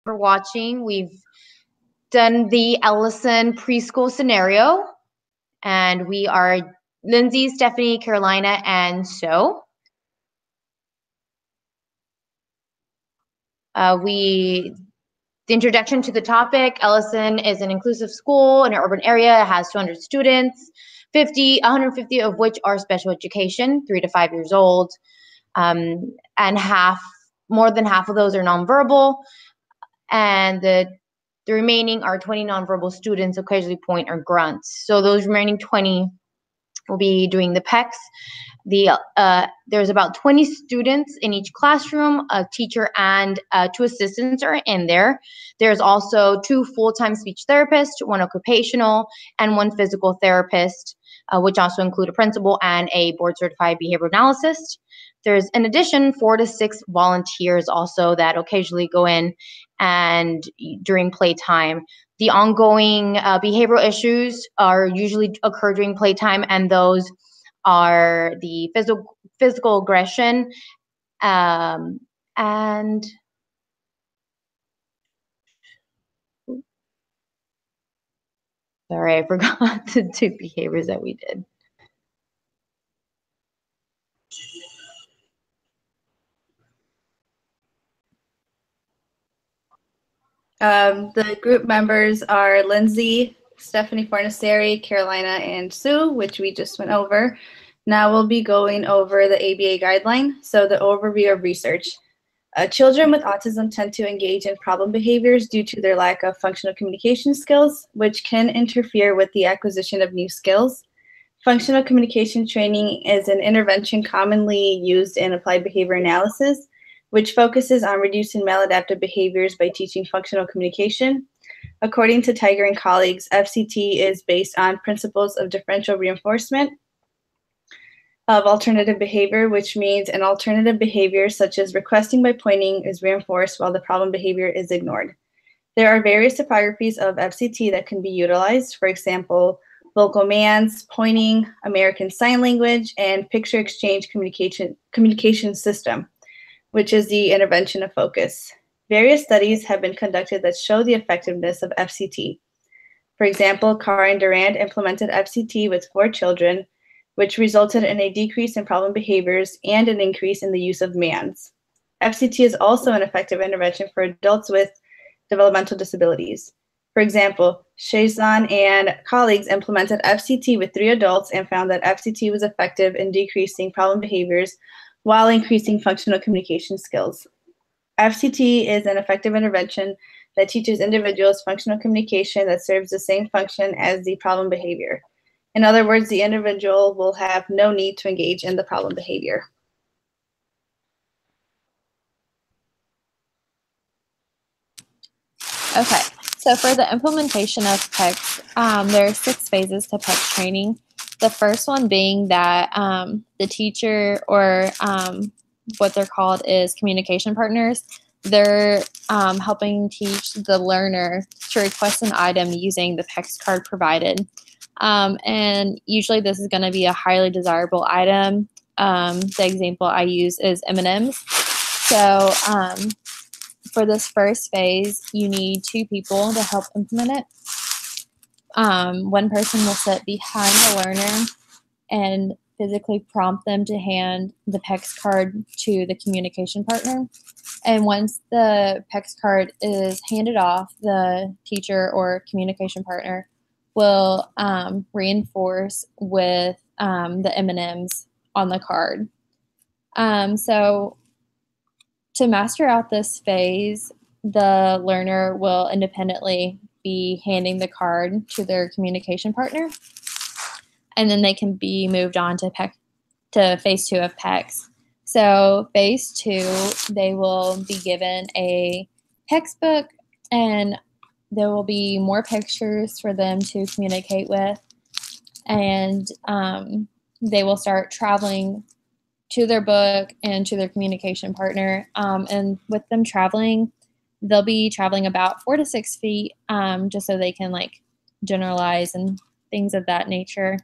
for watching. We've done the Ellison preschool scenario, and we are Lindsay, Stephanie, Carolina, and So. The introduction to the topic: Ellison is an inclusive school in an urban area. It has 200 students, 150 of which are special education, 3 to 5 years old, and more than half of those are nonverbal, and the remaining are 20 nonverbal students, occasionally point or grunts. So those remaining 20 will be doing the PECs. There's about 20 students in each classroom. A teacher and 2 assistants are in there. There's also 2 full-time speech therapists, 1 occupational, and 1 physical therapist, which also include a principal and a board-certified behavior analyst. There's, in addition, 4 to 6 volunteers also that occasionally go in and during playtime. The ongoing behavioral issues are usually occur during playtime, and those are the physical aggression, and sorry, I forgot the 2 behaviors that we did. The group members are Lindsay, Stephanie Fornaciari, Carolina, and Sue, which we just went over. Now we'll be going over the ABA guideline. So the overview of research. Children with autism tend to engage in problem behaviors due to their lack of functional communication skills, which can interfere with the acquisition of new skills. Functional communication training is an intervention commonly used in applied behavior analysis, which focuses on reducing maladaptive behaviors by teaching functional communication. According to Tiger and colleagues, FCT is based on principles of differential reinforcement of alternative behavior, which means an alternative behavior such as requesting by pointing is reinforced while the problem behavior is ignored. There are various typographies of FCT that can be utilized. For example, vocal commands, pointing, American Sign Language, and picture exchange communication system, which is the intervention of focus. Various studies have been conducted that show the effectiveness of FCT. For example, Carr and Durand implemented FCT with 4 children, which resulted in a decrease in problem behaviors and an increase in the use of MANs. FCT is also an effective intervention for adults with developmental disabilities. For example, Shazan and colleagues implemented FCT with 3 adults and found that FCT was effective in decreasing problem behaviors while increasing functional communication skills. FCT is an effective intervention that teaches individuals functional communication that serves the same function as the problem behavior. In other words, the individual will have no need to engage in the problem behavior. Okay, so for the implementation of PECs, there are 6 phases to PEC training. The first one being that the teacher, or what they're called is communication partners, they're helping teach the learner to request an item using the PECs card provided. And usually this is going to be a highly desirable item. The example I use is M&Ms. So for this first phase, you need 2 people to help implement it. One person will sit behind the learner and physically prompt them to hand the PECs card to the communication partner. And once the PECs card is handed off, the teacher or communication partner will reinforce with the M&Ms on the card. So to master out this phase, the learner will independently be handing the card to their communication partner, and then they can be moved on to phase 2 of PECs. So phase 2, they will be given a PECs book, and there will be more pictures for them to communicate with, and they will start traveling to their book and to their communication partner. And with them traveling, they'll be traveling about 4 to 6 feet, just so they can like generalize and things of that nature.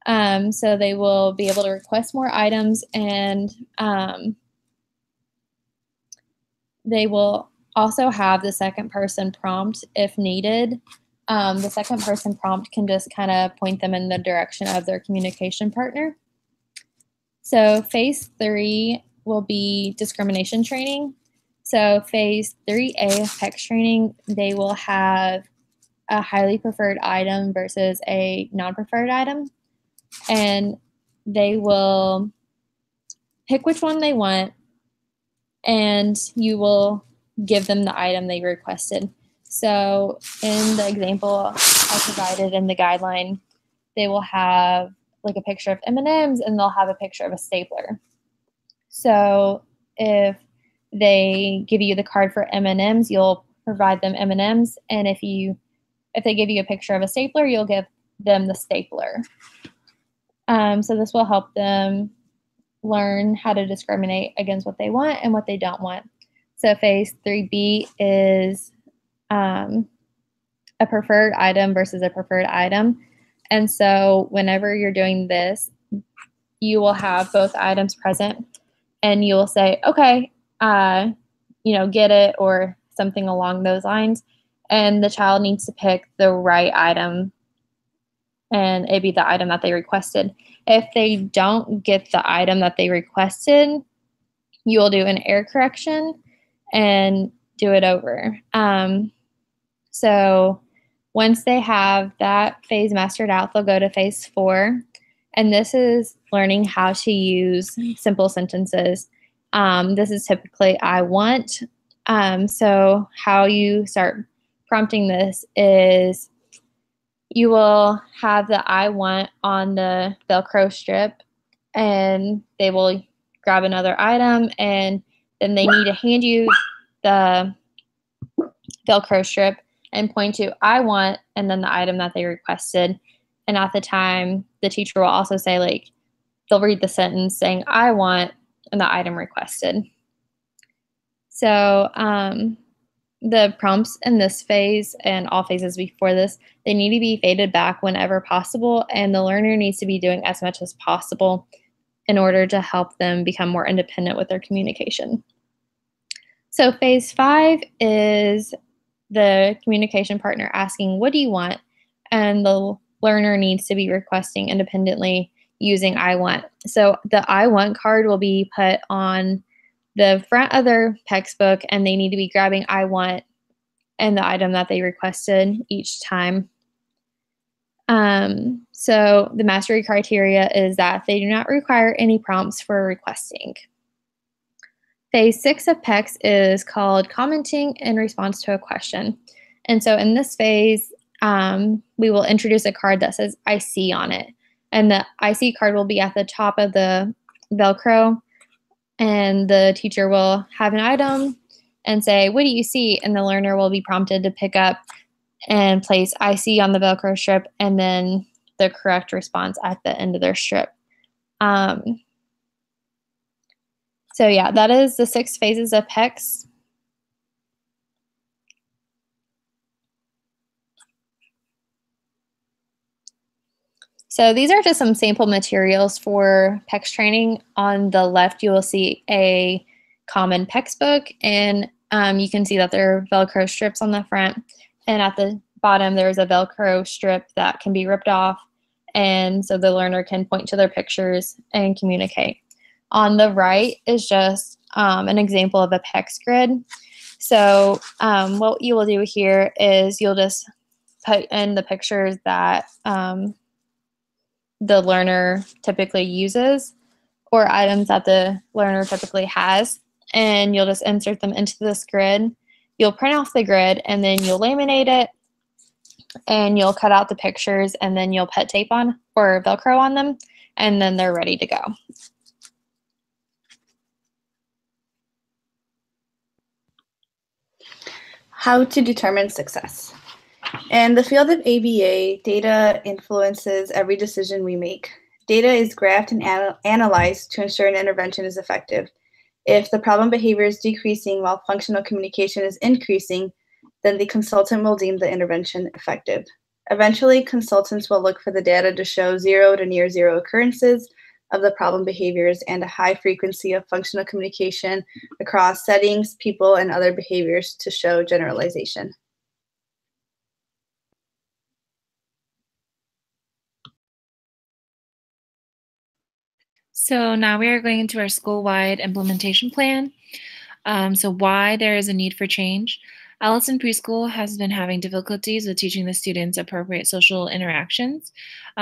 So they will be able to request more items, and they will also have the second person prompt if needed. The second person prompt can just kind of point them in the direction of their communication partner. So phase 3 will be discrimination training. So phase 3A of PECS training, they will have a highly preferred item versus a non-preferred item. And they will pick which one they want, and you will give them the item they requested. So in the example I provided in the guideline, they will have like a picture of M&Ms and they'll have a picture of a stapler. So if they give you the card for M&Ms, you'll provide them M&Ms, and if they give you a picture of a stapler, you'll give them the stapler. So this will help them learn how to discriminate against what they want and what they don't want. So phase 3B is a preferred item versus a preferred item. And so whenever you're doing this, you will have both items present and you will say, okay, get it, or something along those lines. And the child needs to pick the right item, and it'd be the item that they requested. If they don't get the item that they requested, you will do an error correction and do it over. So once they have that phase mastered out, they'll go to phase 4. And this is learning how to use simple sentences. This is typically I want. So how you start prompting this is you will have the I want on the Velcro strip, and they will grab another item, and then they need to hand you the Velcro strip and point to I want and then the item that they requested. And at the time, the teacher will also say, like, they'll read the sentence saying I want and the item requested. So the prompts in this phase and all phases before this, they need to be faded back whenever possible, and the learner needs to be doing as much as possible in order to help them become more independent with their communication. So phase 5 is the communication partner asking, what do you want? And the learner needs to be requesting independently using I want. So the I want card will be put on the front of their textbook, and they need to be grabbing I want and the item that they requested each time. So the mastery criteria is that they do not require any prompts for requesting. Phase 6 of PECS is called commenting in response to a question. And so in this phase, we will introduce a card that says I see on it. And the I see card will be at the top of the Velcro, and the teacher will have an item and say, what do you see? And the learner will be prompted to pick up and place I see on the Velcro strip, and then the correct response at the end of their strip. So yeah, that is the 6 phases of PECS. So these are just some sample materials for PECS training. On the left, you will see a common PECS book, and you can see that there are Velcro strips on the front. And at the bottom, there's a Velcro strip that can be ripped off, and so the learner can point to their pictures and communicate. On the right is just an example of a PECS grid. So what you will do here is you'll just put in the pictures that the learner typically uses, or items that the learner typically has, and you'll just insert them into this grid. You'll print off the grid, and then you'll laminate it, and you'll cut out the pictures, and then you'll put tape on or Velcro on them, and then they're ready to go. How to determine success. In the field of ABA, data influences every decision we make. Data is graphed and analyzed to ensure an intervention is effective. If the problem behavior is decreasing while functional communication is increasing, then the consultant will deem the intervention effective. Eventually, consultants will look for the data to show 0 to near 0 occurrences of the problem behaviors and a high frequency of functional communication across settings, people, and other behaviors to show generalization. So now we are going into our school-wide implementation plan. So why there is a need for change. Allison Preschool has been having difficulties with teaching the students appropriate social interactions.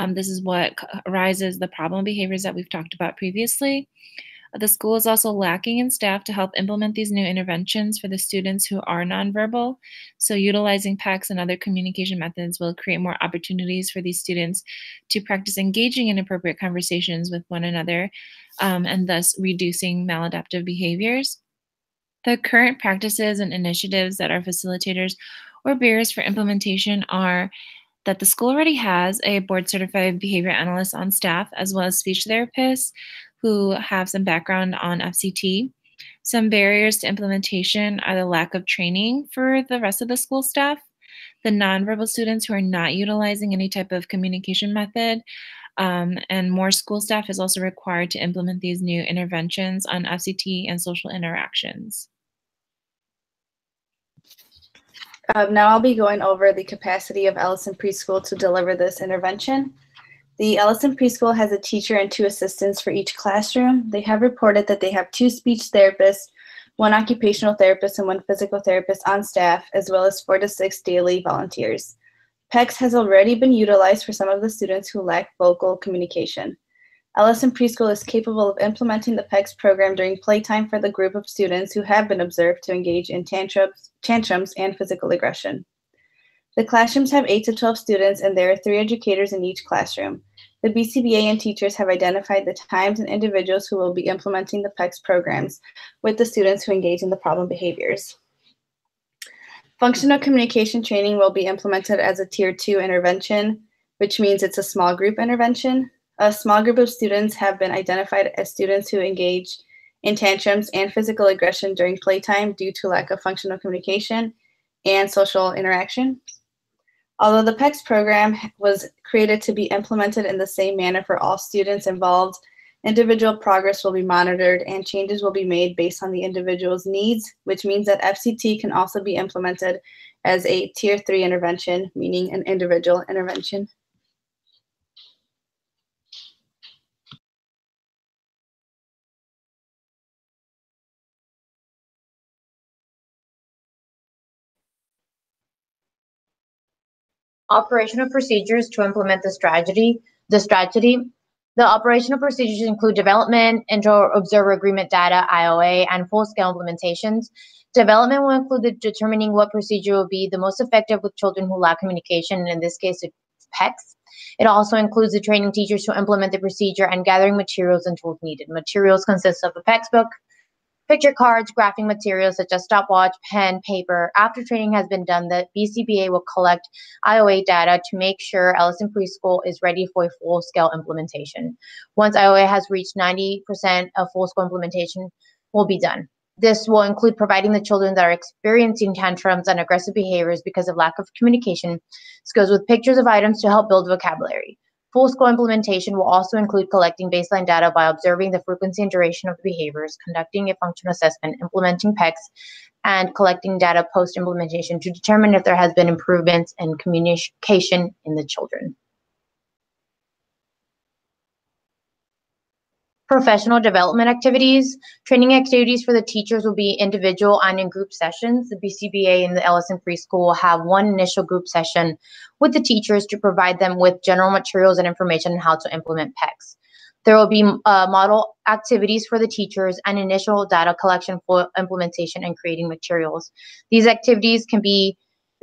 This is what arises the problem behaviors that we've talked about previously. The school is also lacking in staff to help implement these new interventions for the students who are nonverbal. So utilizing PECs and other communication methods will create more opportunities for these students to practice engaging in appropriate conversations with one another, and thus reducing maladaptive behaviors. The current practices and initiatives that are facilitators or barriers for implementation are that the school already has a board-certified behavior analyst on staff, as well as speech therapists who have some background on FCT. Some barriers to implementation are the lack of training for the rest of the school staff, the nonverbal students who are not utilizing any type of communication method, and more school staff is also required to implement these new interventions on FCT and social interactions. Now I'll be going over the capacity of Allison Preschool to deliver this intervention. The Allison Preschool has a teacher and 2 assistants for each classroom. They have reported that they have 2 speech therapists, 1 occupational therapist, and 1 physical therapist on staff, as well as 4 to 6 daily volunteers. PECS has already been utilized for some of the students who lack vocal communication. Allison Preschool is capable of implementing the PECS program during playtime for the group of students who have been observed to engage in tantrums and physical aggression. The classrooms have 8 to 12 students, and there are 3 educators in each classroom. The BCBA and teachers have identified the times and individuals who will be implementing the PECS programs with the students who engage in the problem behaviors. Functional communication training will be implemented as a Tier 2 intervention, which means it's a small group intervention. A small group of students have been identified as students who engage in tantrums and physical aggression during playtime due to lack of functional communication and social interaction. Although the PECS program was created to be implemented in the same manner for all students involved, individual progress will be monitored and changes will be made based on the individual's needs, which means that FCT can also be implemented as a Tier 3 intervention, meaning an individual intervention. Operational procedures to implement the strategy. The operational procedures include development, inter-observer agreement data, IOA, and full-scale implementations. Development will include the determining what procedure will be the most effective with children who lack communication, and in this case, it's PECS. It also includes the training teachers to implement the procedure and gathering materials and tools needed. Materials consist of a PECS book, picture cards, graphing materials such as stopwatch, pen, paper. After training has been done, the BCBA will collect IOA data to make sure Allison Preschool is ready for a full-scale implementation. Once IOA has reached 90% of full-scale implementation will be done. This will include providing the children that are experiencing tantrums and aggressive behaviors because of lack of communication skills with pictures of items to help build vocabulary. Full-scale implementation will also include collecting baseline data by observing the frequency and duration of the behaviors, conducting a functional assessment, implementing PECS, and collecting data post-implementation to determine if there has been improvements in communication in the children. Professional development activities. Training activities for the teachers will be individual and in group sessions. The BCBA and the Allison Preschool will have one initial group session with the teachers to provide them with general materials and information on how to implement PECS. There will be model activities for the teachers and initial data collection for implementation and creating materials. These activities can be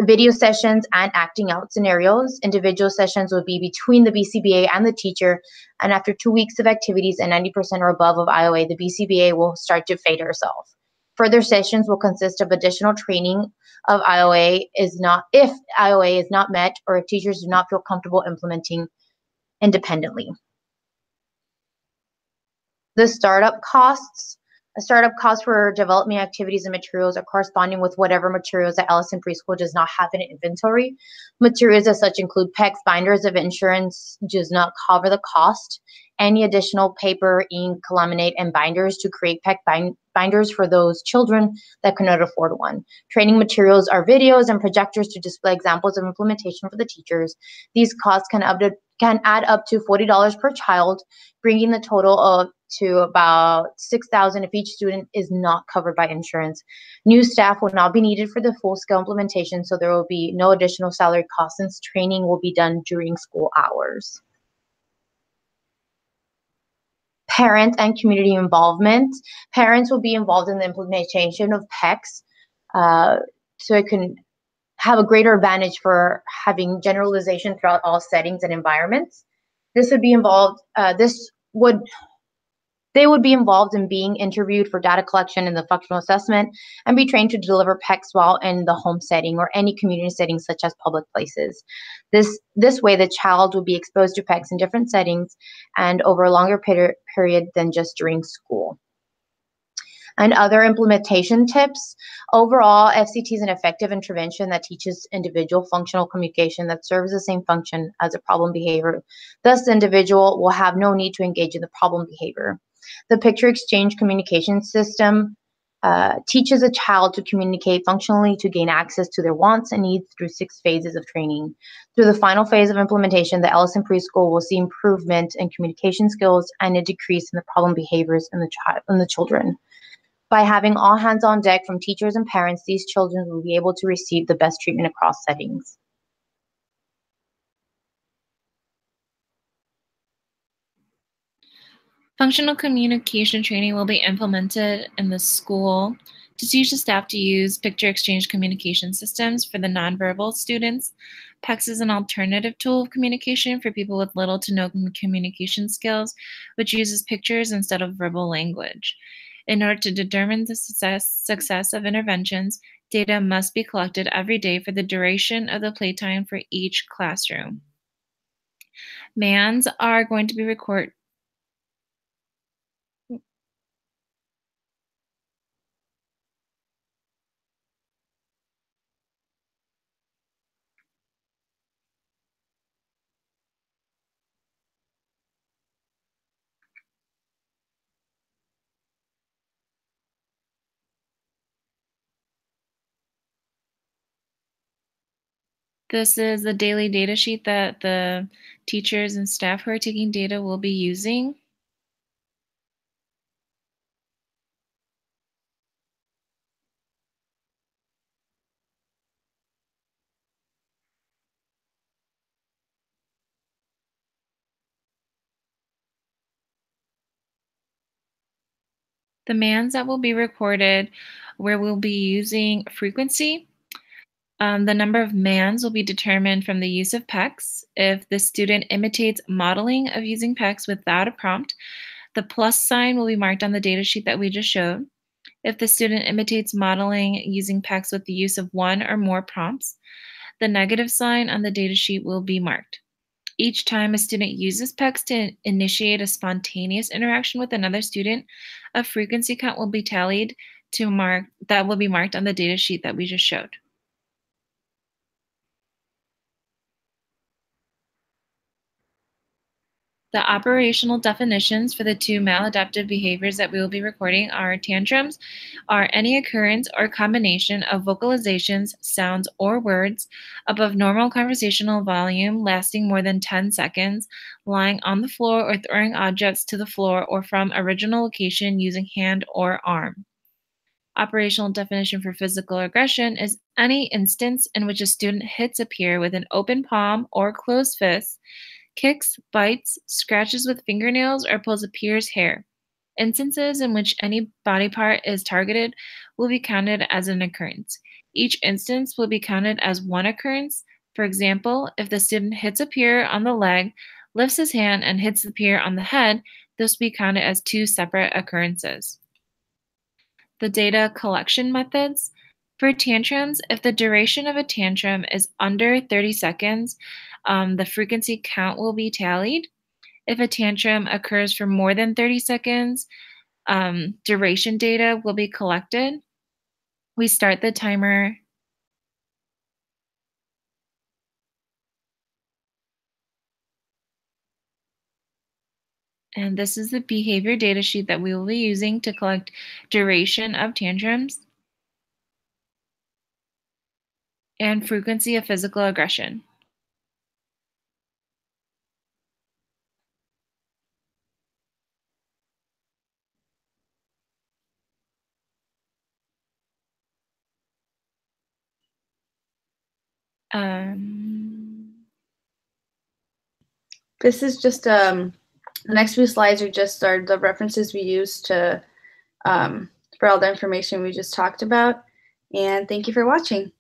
video sessions and acting out scenarios. Individual sessions will be between the BCBA and the teacher, and after 2 weeks of activities and 90% or above of IOA, the BCBA will start to fade herself. Further sessions will consist of additional training of IOA if IOA is not met or if teachers do not feel comfortable implementing independently. The startup costs. A startup cost for development activities and materials are corresponding with whatever materials that Allison Preschool does not have in inventory. Materials as such include PECS, binders of insurance does not cover the cost. any additional paper, ink, laminate, and binders to create PEC binders for those children that cannot afford one. Training materials are videos and projectors to display examples of implementation for the teachers. These costs can add up to $40 per child, bringing the total to about $6,000 if each student is not covered by insurance. New staff will not be needed for the full-scale implementation, so there will be no additional salary costs since training will be done during school hours. Parent and community involvement. Parents will be involved in the implementation of PECs, so it can have a greater advantage for having generalization throughout all settings and environments. They would be involved in being interviewed for data collection and the functional assessment and be trained to deliver PECs while in the home setting or any community setting such as public places. This way, the child will be exposed to PECs in different settings and over a longer period than just during school. And other implementation tips. Overall, FCT is an effective intervention that teaches individual functional communication that serves the same function as a problem behavior. Thus, the individual will have no need to engage in the problem behavior. The picture exchange communication system teaches a child to communicate functionally to gain access to their wants and needs through 6 phases of training. Through the final phase of implementation, the Ellison preschool will see improvement in communication skills and a decrease in the problem behaviors in the children. By having all hands on deck from teachers and parents, these children will be able to receive the best treatment across settings. Functional communication training will be implemented in the school to teach the staff to use picture exchange communication systems for the nonverbal students. PECS is an alternative tool of communication for people with little to no communication skills, which uses pictures instead of verbal language. In order to determine the success of interventions, data must be collected every day for the duration of the playtime for each classroom. MANs are going to be recorded. This is the daily data sheet that the teachers and staff who are taking data will be using. The MANs that will be recorded, where we'll be using frequency. The number of MANs will be determined from the use of PECs. If the student imitates modeling of using PECs without a prompt, the plus sign will be marked on the data sheet that we just showed. If the student imitates modeling using PECs with the use of one or more prompts, the negative sign on the data sheet will be marked. Each time a student uses PECs to initiate a spontaneous interaction with another student, a frequency count will be tallied that will be marked on the data sheet that we just showed. The operational definitions for the 2 maladaptive behaviors that we will be recording are tantrums are any occurrence or combination of vocalizations, sounds, or words above normal conversational volume lasting more than 10 seconds, lying on the floor or throwing objects to the floor or from original location using hand or arm. Operational definition for physical aggression is any instance in which a student hits a peer with an open palm or closed fist, kicks, bites, scratches with fingernails, or pulls a peer's hair. Instances in which any body part is targeted will be counted as an occurrence. Each instance will be counted as one occurrence. For example, if the student hits a peer on the leg, lifts his hand, and hits the peer on the head, this will be counted as 2 separate occurrences. The data collection methods. For tantrums, if the duration of a tantrum is under 30 seconds, the frequency count will be tallied. If a tantrum occurs for more than 30 seconds, duration data will be collected. We start the timer And this is the behavior data sheet that we will be using to collect duration of tantrums and frequency of physical aggression. This is just the next few slides are just the references we use to for all the information we just talked about. And thank you for watching.